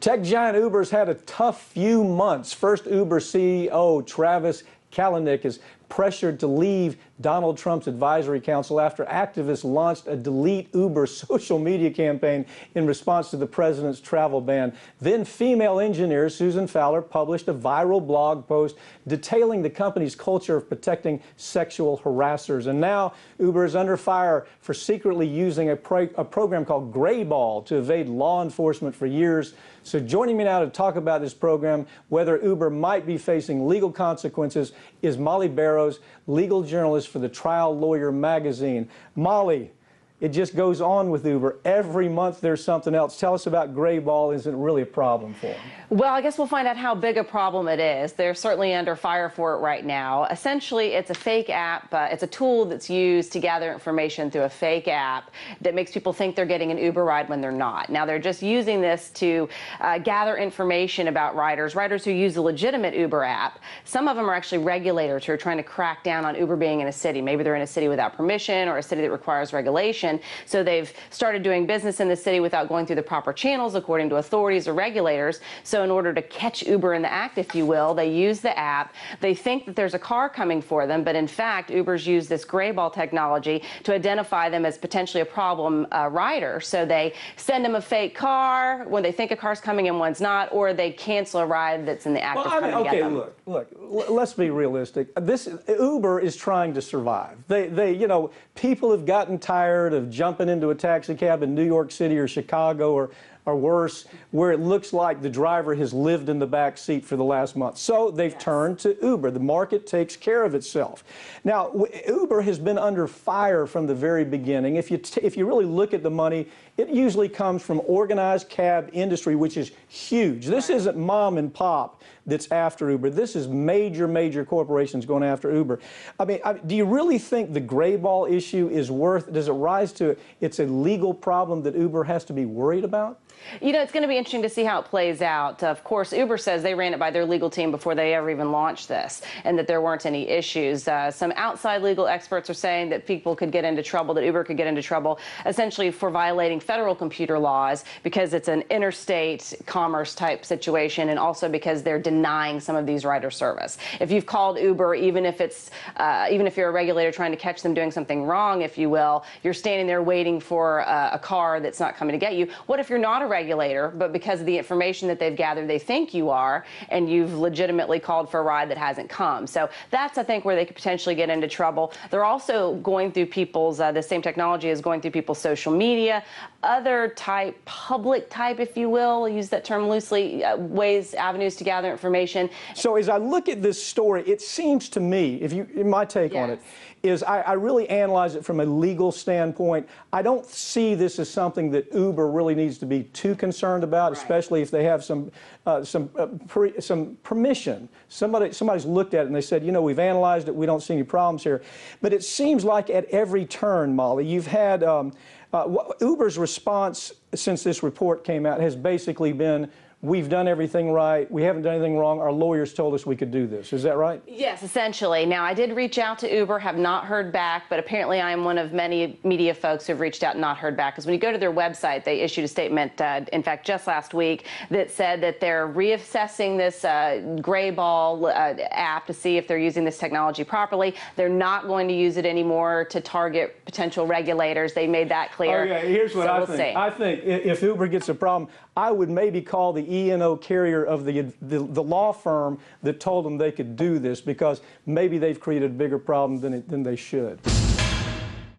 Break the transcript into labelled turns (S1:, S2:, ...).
S1: Tech giant Uber's had a tough few months. First, Uber CEO Travis Kalanick is pressured to leave Donald Trump's advisory council after activists launched a Delete Uber social media campaign in response to the president's travel ban. Then female engineer Susan Fowler published a viral blog post detailing the company's culture of protecting sexual harassers. And now Uber is under fire for secretly using a program called Grayball to evade law enforcement for years. So joining me now to talk about this program, whether Uber might be facing legal consequences, is Molly Barrows, legal journalist for the Trial Lawyer magazine. Molly, it just goes on with Uber. Every month there's something else. Tell us about Grayball. Is it really a problem for them?
S2: Well, I guess we'll find out how big a problem it is. They're certainly under fire for it right now. Essentially, it's a fake app. It's a tool that's used to gather information through a fake app that makes people think they're getting an Uber ride when they're not. Now, they're just using this to gather information about riders who use a legitimate Uber app. Some of them are actually regulators who are trying to crack down on Uber being in a city. Maybe they're in a city without permission or a city that requires regulation. So they've started doing business in the city without going through the proper channels, according to authorities or regulators. So in order to catch Uber in the act, if you will, they use the app. They think that there's a car coming for them, but in fact, Uber's used this Grayball technology to identify them as potentially a problem rider. So they send them a fake car when they think a car's coming and one's not, or they cancel a ride that's in the act of coming to get them.
S1: Look, let's be realistic. Uber is trying to survive. People have gotten tired of jumping into a taxi cab in New York City or Chicago or worse, where it looks like the driver has lived in the back seat for the last month. So they've turned to Uber. The market takes care of itself. Now, Uber has been under fire from the very beginning. If you really look at the money, it usually comes from organized cab industry, which is huge. This isn't mom and pop that's after Uber. This is major corporations going after Uber. I mean, do you really think the Grayball issue is does it rise to it's a legal problem that Uber has to be worried about?
S2: You know, it's going to be interesting to see how it plays out. Of course, Uber says they ran it by their legal team before they ever even launched this, and that there weren't any issues. Some outside legal experts are saying that people could get into trouble, that Uber could get into trouble, essentially for violating federal computer laws because it's an interstate commerce type situation, and also because they're denying some of these rider service. If you've called Uber, even if you're a regulator trying to catch them doing something wrong, if you will, you're standing there waiting for a car that's not coming to get you. What if you're not a regulator, but because of the information that they've gathered, they think you are, and you've legitimately called for a ride that hasn't come? So that's, I think, where they could potentially get into trouble. They're also going through people's, the same technology is going through people's social media, other type, public type, if you will, I'll use that term loosely, avenues to gather information.
S1: So as I look at this story, it seems to me, my take on it, is I really analyze it from a legal standpoint. I don't see this as something that Uber really needs to be too concerned about, especially if they have some permission. Somebody's looked at it and they said, you know, we've analyzed it, we don't see any problems here. But it seems like at every turn, Molly, you've had Uber's response since this report came out has basically been, we've done everything right. We haven't done anything wrong. Our lawyers told us we could do this. Is that right?
S2: Yes, essentially. Now, I did reach out to Uber, have not heard back, but apparently I am one of many media folks who have reached out and not heard back. Because when you go to their website, they issued a statement, in fact, just last week, that said that they're reassessing this Grayball app to see if they're using this technology properly. They're not going to use it anymore to target potential regulators. They made that clear.
S1: Oh, yeah. Here's what I think. I think if Uber gets a problem, I would maybe call the E&O carrier of the law firm that told them they could do this, because maybe they've created a bigger problem than they should.